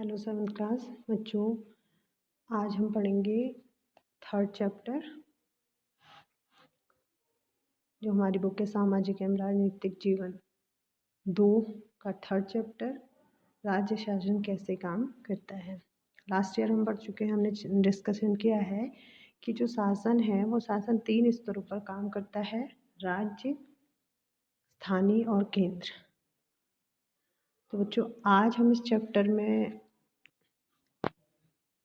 Hello 7th class बच्चों, आज हम पढ़ेंगे 3rd चैप्टर जो हमारी बुक है सामाजिक एवं राजनीतिक जीवन 2 का 3rd चैप्टर राज्य शासन कैसे काम करता है। लास्ट ईयर हम पढ़ चुके हैं, हमने डिस्कशन किया है कि जो शासन है वो शासन 3 स्तरों पर काम करता है, राज्य, स्थानीय और केंद्र। तो बच्चों आज हम इस चैप्टर में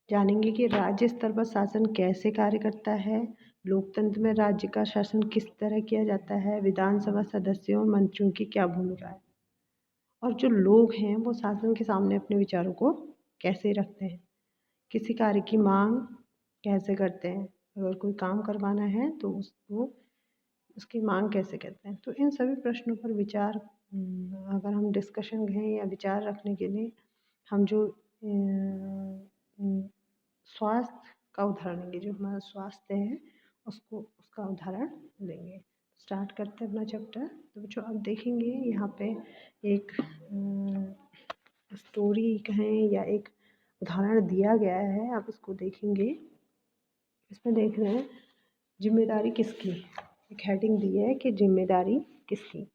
जानेंगे कि राज्य स्तर पर शासन कैसे कार्य करता है, लोकतंत्र में राज्य का शासन किस तरह किया जाता है, विधानसभा सदस्यों और मंत्रियों की क्या भूमिका है और जो लोग हैं वो शासन के सामने अपने विचारों को कैसे रखते हैं, किसी कार्य की मांग कैसे करते हैं, अगर कोई काम करवाना है तो उसकी मांग कैसे करते हैं। तो इन सभी प्रश्नों पर विचार अगर हम डिस्कशन करें या विचार रखने के लिए हम जो स्वास्थ्य का उदाहरण लेंगे, जो हमारा स्वास्थ्य है उसका उदाहरण लेंगे। स्टार्ट करते हैं अपना चैप्टर। तो बच्चों अब देखेंगे यहाँ पे एक स्टोरी कहें या एक उदाहरण दिया गया है, आप इसको देखेंगे। इसमें देख रहे हैं जिम्मेदारी किसकी, एक हेडिंग दी है कि जिम्मेदारी किसकी।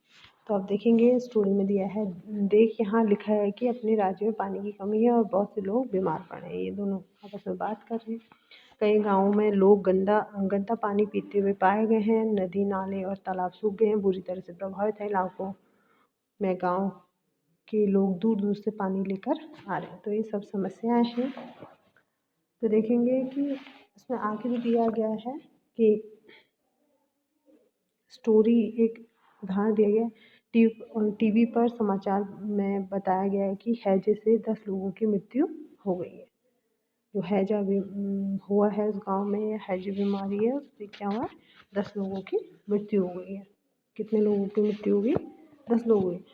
तो आप देखेंगे स्टोरी में दिया है, देख यहाँ लिखा है कि अपने राज्य में पानी की कमी है और बहुत से लोग बीमार पड़े हैं। ये दोनों आपस में बात कर रहे हैं। कई गाँवों में लोग गंदा पानी पीते हुए पाए गए हैं। नदी नाले और तालाब सूख गए हैं, बुरी तरह से प्रभावित है इलाकों में गाँव के लोग दूर दूर से पानी लेकर आ रहे हैं। तो ये सब समस्याएं हैं। तो देखेंगे कि इसमें आगे भी दिया गया है कि स्टोरी एक उदाहरण दिया गया है। टीवी पर समाचार में बताया गया है कि हैजे से 10 लोगों की मृत्यु हो गई है। जो हैजा हुआ है उस गांव में, हैजा बीमारी है, उससे क्या हुआ, 10 लोगों की मृत्यु हो गई है। कितने लोगों की मृत्यु हो गई? 10 लोगों की।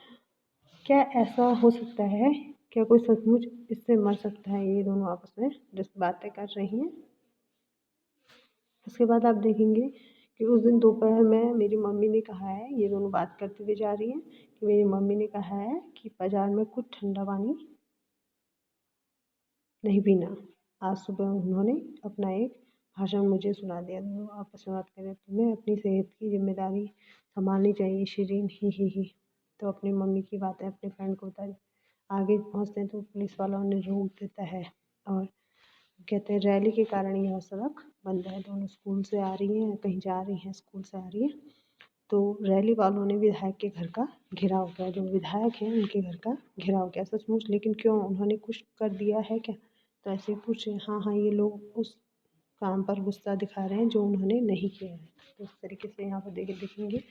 क्या ऐसा हो सकता है? क्या कोई सचमुच इससे मर सकता है? ये दोनों आपस में जिस बातें कर रही हैं। उसके बाद आप देखेंगे कि उस दिन दोपहर में मेरी मम्मी ने कहा है, ये दोनों बात करते हुए जा रही हैं कि मेरी मम्मी ने कहा है कि बाजार में कुछ ठंडा पानी नहीं पीना। आज सुबह उन्होंने अपना एक भाषण मुझे सुना दिया। दोनों आपस में बात कर रहे, तुम्हें अपनी सेहत की जिम्मेदारी संभालनी चाहिए शिरीन, ही। तो अपनी मम्मी की बातें अपने फ्रेंड को बता दी। आगे पहुँचते हैं तो पुलिस वालों ने रोक देता है और कहते हैं रैली के कारण यह सड़क बंद है। दोनों स्कूल से आ रही हैं, कहीं जा रही हैं, स्कूल से आ रही हैं। तो रैली वालों ने विधायक के घर का घेराव किया। जो विधायक हैं उनके घर का घेराव किया। सचमुच? लेकिन क्यों, उन्होंने कुछ कर दिया है क्या? तो ऐसे ही पूछ रहे। हाँ, ये लोग उस काम पर गुस्सा दिखा रहे हैं जो उन्होंने नहीं किया है। तो इस तरीके से यहाँ पर देखेंगे।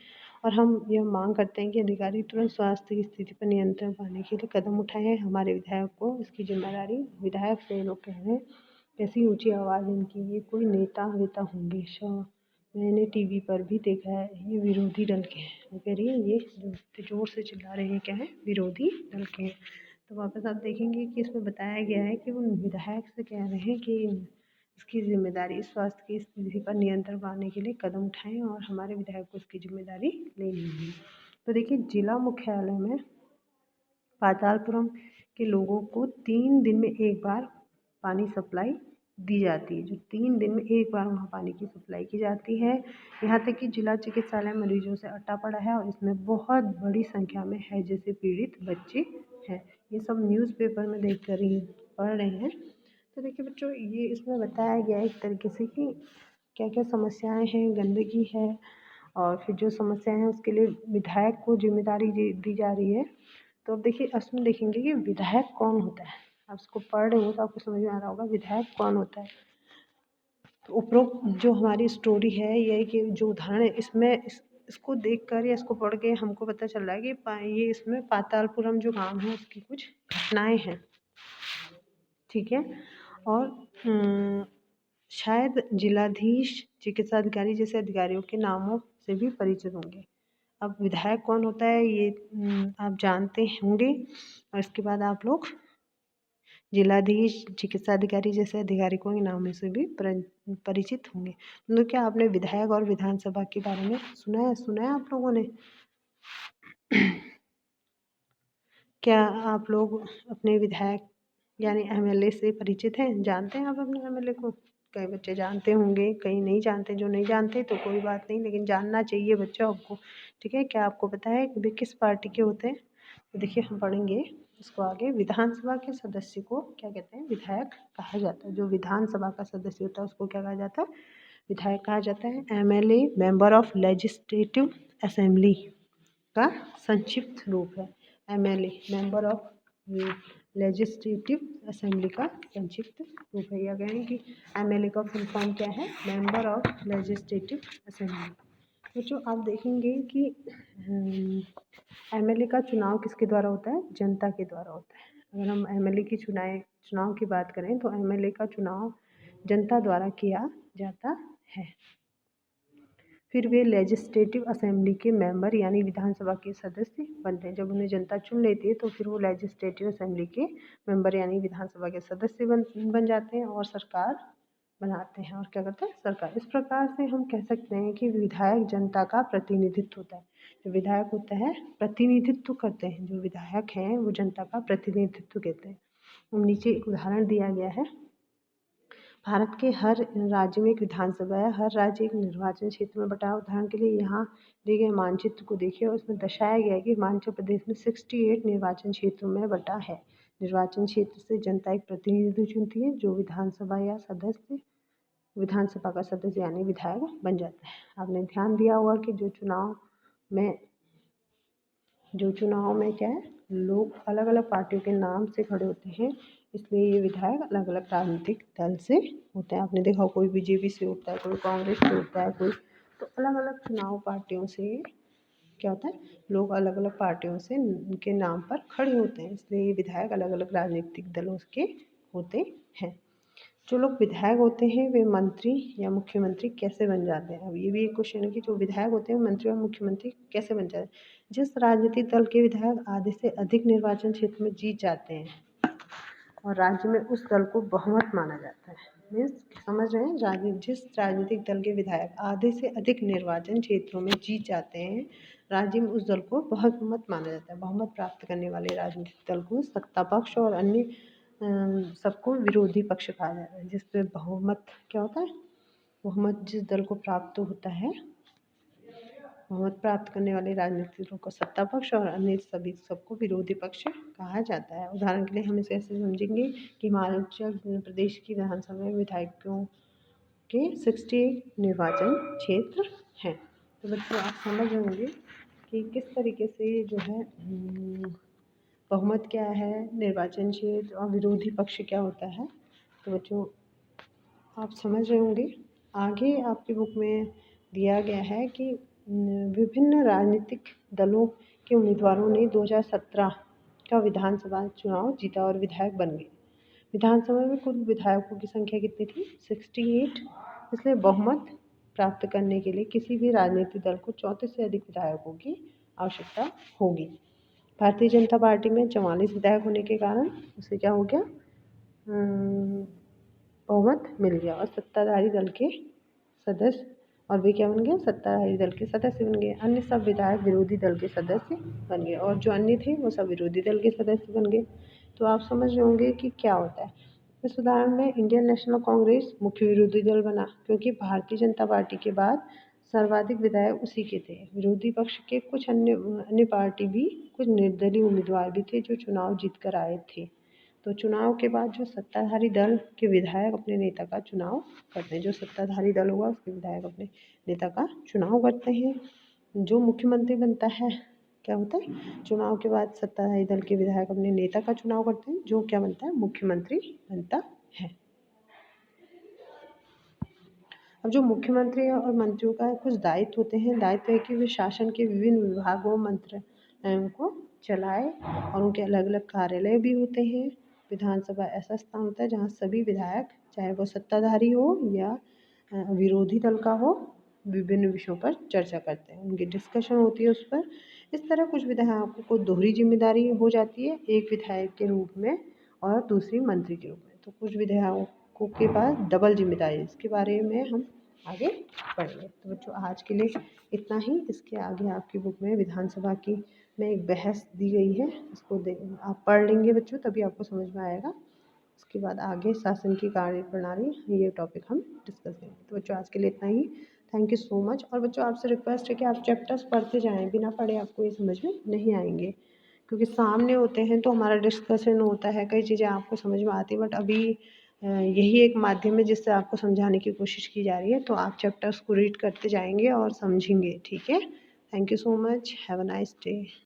और हम यह मांग करते हैं कि अधिकारी तुरंत स्वास्थ्य की स्थिति पर नियंत्रण पाने के लिए कदम उठाएं। हमारे विधायक को इसकी जिम्मेदारी, विधायक से लोग कह रहे हैं, कैसी ऊंची आवाज़ इनकी, ये कोई नेता वेता होंगे। मैंने टीवी पर भी देखा है, ये विरोधी दल के हैं। वो कह रही है ये जो जोर से चिल्ला रहे हैं क्या है, विरोधी दल के हैं। तो वापस आप देखेंगे कि इसमें बताया गया है कि वो विधायक से कह रहे हैं कि इसकी जिम्मेदारी, स्वास्थ्य की स्थिति पर नियंत्रण पाने के लिए कदम उठाएं और हमारे विधायक को इसकी जिम्मेदारी लेनी होगी। तो देखिए, जिला मुख्यालय में पातालपुरम के लोगों को 3 दिन में एक बार पानी सप्लाई दी जाती है। जो 3 दिन में एक बार वहाँ पानी की सप्लाई की जाती है। यहाँ तक कि जिला चिकित्सालय मरीजों से अटा पड़ा है और इसमें बहुत बड़ी संख्या में हैजे से पीड़ित बच्चे हैं। ये सब न्यूज़पेपर में देख कर ही पढ़ रहे हैं। तो देखिए बच्चों, ये इसमें बताया गया है एक तरीके से कि क्या क्या समस्याएं हैं, गंदगी है और फिर जो समस्याएं हैं उसके लिए विधायक को जिम्मेदारी दी जा रही है। तो अब देखिए, इसमें देखेंगे कि विधायक कौन होता है। आप इसको पढ़ रहे हो तो आपको समझ में आ रहा होगा विधायक कौन होता है। तो उपरोक्त जो हमारी स्टोरी है, ये कि जो उदाहरण है इसमें इसको देखकर या इसको पढ़ के हमको पता चल रहा है कि ये इसमें पातालपुरम जो गांव है उसकी कुछ घटनाएं हैं, ठीक है। और शायद जिलाधीश, चिकित्सा अधिकारी जैसे अधिकारियों के नामों से भी परिचित होंगे। अब विधायक कौन होता है ये आप जानते होंगे और इसके बाद आप लोग जिलाधीश, चिकित्सा अधिकारी जैसे अधिकारियों के नामों से भी परिचित होंगे। मतलब क्या आपने विधायक और विधानसभा के बारे में सुना है आप लोगों ने? क्या आप लोग अपने विधायक यानी एमएलए से परिचित हैं, जानते हैं आप अपने एमएलए को? कई बच्चे जानते होंगे, कई नहीं जानते। जो नहीं जानते तो कोई बात नहीं, लेकिन जानना चाहिए बच्चों आपको। ठीक है, क्या आपको पता है कि वे किस पार्टी के होते हैं? तो देखिए हम पढ़ेंगे इसको आगे। विधानसभा के सदस्य को क्या कहते हैं? विधायक कहा जाता है। जो विधानसभा का सदस्य होता है उसको क्या कहा जाता है? विधायक कहा जाता है। MLA member of legislative assembly का संक्षिप्त रूप है। MLA member of legislative assembly का संक्षिप्त रूप है। या कहें कि एमएलए का फुल फॉर्म क्या है? Member of legislative assembly. बच्चों आप देखेंगे कि एमएलए का चुनाव किसके द्वारा होता है? जनता के द्वारा होता है। अगर हम एमएलए की चुनाव की बात करें तो एमएलए का चुनाव जनता द्वारा किया जाता है। फिर वे लेजिस्लेटिव असेंबली के मेंबर यानी विधानसभा के सदस्य बनते हैं। जब उन्हें जनता चुन लेती है तो फिर वो लेजिस्लेटिव असेंबली के मेंबर यानी विधानसभा के सदस्य बन जाते हैं और सरकार बनाते हैं। और क्या करते हैं? सरकार। इस प्रकार से हम कह सकते हैं कि विधायक जनता का प्रतिनिधित्व होता है। जो विधायक होता है प्रतिनिधित्व करते हैं। जो विधायक हैं वो जनता का प्रतिनिधित्व कहते हैं। नीचे एक उदाहरण दिया गया है। भारत के हर राज्य में एक विधानसभा है। हर राज्य एक निर्वाचन क्षेत्र में बटा है। उदाहरण के लिए यहाँ दिए गए मानचित्र को देखिए और उसमें दर्शाया गया है कि हिमाचल प्रदेश में 68 निर्वाचन क्षेत्रों में बटा है। निर्वाचन क्षेत्र से जनता एक प्रतिनिधि चुनती है जो विधानसभा का सदस्य यानी विधायक बन जाता है। आपने ध्यान दिया होगा कि जो चुनाव में क्या है, लोग अलग अलग पार्टियों के नाम से खड़े होते हैं, इसलिए ये विधायक अलग अलग राजनीतिक दल से होते हैं। आपने देखा कोई बीजेपी से होता है, कोई कांग्रेस से होता है, कोई तो अलग अलग चुनाव पार्टियों से क्या होता है, लोग अलग अलग पार्टियों से उनके नाम पर खड़े होते हैं, इसलिए ये विधायक अलग अलग राजनीतिक दलों के होते हैं। जो लोग विधायक होते हैं वे मंत्री या मुख्यमंत्री कैसे बन जाते हैं? अब ये भी एक क्वेश्चन है कि जो विधायक होते हैं मंत्री और मुख्यमंत्री कैसे बन जाते हैं? जिस राजनीतिक दल के विधायक आधे से अधिक निर्वाचन क्षेत्र में जीत जाते हैं और राज्य में उस दल को बहुमत माना जाता है। मीन्स समझ रहे हैं? जिस राजनीतिक दल के विधायक आधे से अधिक निर्वाचन क्षेत्रों में जीत जाते हैं, राज्य में उस दल को बहुमत माना जाता है। बहुमत प्राप्त करने वाले राजनीतिक दल को सत्ता पक्ष और अन्य सबको विरोधी पक्ष कहा जाता है। जिस पे बहुमत क्या होता है? बहुमत जिस दल को प्राप्त होता है, बहुमत प्राप्त करने वाले राजनीतिक दलों को सत्ता पक्ष और अन्य सभी सबको विरोधी पक्ष कहा जाता है। उदाहरण के लिए हम इसे ऐसे समझेंगे कि हिमाचल प्रदेश की विधानसभा में विधायकों के 68 निर्वाचन क्षेत्र हैं। तो बच्चों आप समझ होंगे कि किस तरीके से जो है बहुमत क्या है, निर्वाचन क्षेत्र और विरोधी पक्ष क्या होता है। तो बच्चों आप समझ रहे होंगे। आगे आपकी बुक में दिया गया है कि विभिन्न राजनीतिक दलों के उम्मीदवारों ने 2017 का विधानसभा चुनाव जीता और विधायक बन गए। विधानसभा में कुल विधायकों की संख्या कितनी थी? 68। इसलिए बहुमत प्राप्त करने के लिए किसी भी राजनीतिक दल को 34 से अधिक विधायकों की आवश्यकता होगी। भारतीय जनता पार्टी में 44 विधायक होने के कारण उसे क्या हो गया, बहुमत मिल गया और सत्ताधारी दल के सदस्य, और वे क्या बन गए? सत्ताधारी दल के सदस्य बन गए। अन्य सब विधायक विरोधी दल के सदस्य बन गए और जो अन्य थे वो सब विरोधी दल के सदस्य बन गए। तो आप समझ रहे होंगे कि क्या होता है। इस उदाहरण में इंडियन नेशनल कांग्रेस मुख्य विरोधी दल बना क्योंकि भारतीय जनता पार्टी के बाद सर्वाधिक विधायक उसी के थे। विरोधी पक्ष के कुछ अन्य पार्टी भी कुछ निर्दलीय उम्मीदवार भी थे जो चुनाव जीत कर आए थे। तो चुनाव के बाद जो सत्ताधारी दल के विधायक अपने नेता का चुनाव करते हैं, जो सत्ताधारी दल होगा उसके विधायक अपने नेता का चुनाव करते हैं। जो मुख्यमंत्री बनता है क्या होता है? चुनाव के बाद सत्ताधारी दल के विधायक अपने नेता का चुनाव करते हैं, जो क्या बनता है? मुख्यमंत्री बनता है। अब जो मुख्यमंत्री और मंत्रियों का कुछ दायित्व होते हैं। दायित्व है कि वे शासन के विभिन्न विभागों मंत्रालयों को चलाए और उनके अलग अलग कार्यालय भी होते हैं। विधानसभा ऐसा स्थान होता है जहाँ सभी विधायक, चाहे वो सत्ताधारी हो या विरोधी दल का हो, विभिन्न विषयों पर चर्चा करते हैं, उनकी डिस्कशन होती है उस पर। इस तरह कुछ विधायकों को दोहरी जिम्मेदारी हो जाती है, एक विधायक के रूप में और दूसरी मंत्री के रूप में। तो कुछ विधायकों के पास डबल जिम्मेदारी, इसके बारे में हम आगे पढ़ेंगे। तो बच्चों आज के लिए इतना ही। इसके आगे आपकी बुक में विधानसभा की में एक बहस दी गई है, इसको आप पढ़ लेंगे बच्चों, तभी आपको समझ में आएगा। उसके बाद आगे शासन की कार्यप्रणाली, ये टॉपिक हम डिस्कस करेंगे। तो बच्चों आज के लिए इतना ही। Thank you so much. और बच्चों आपसे रिक्वेस्ट है कि आप चैप्टर्स पढ़ते जाएँ, बिना पढ़े आपको ये समझ में नहीं आएंगे, क्योंकि सामने होते हैं तो हमारा डिस्कशन होता है, कई चीज़ें आपको समझ में आती है, बट अभी यही एक माध्यम है जिससे आपको समझाने की कोशिश की जा रही है। तो आप चैप्टर्स को रीड करते जाएंगे और समझेंगे, ठीक है। Thank you so much, have a nice day.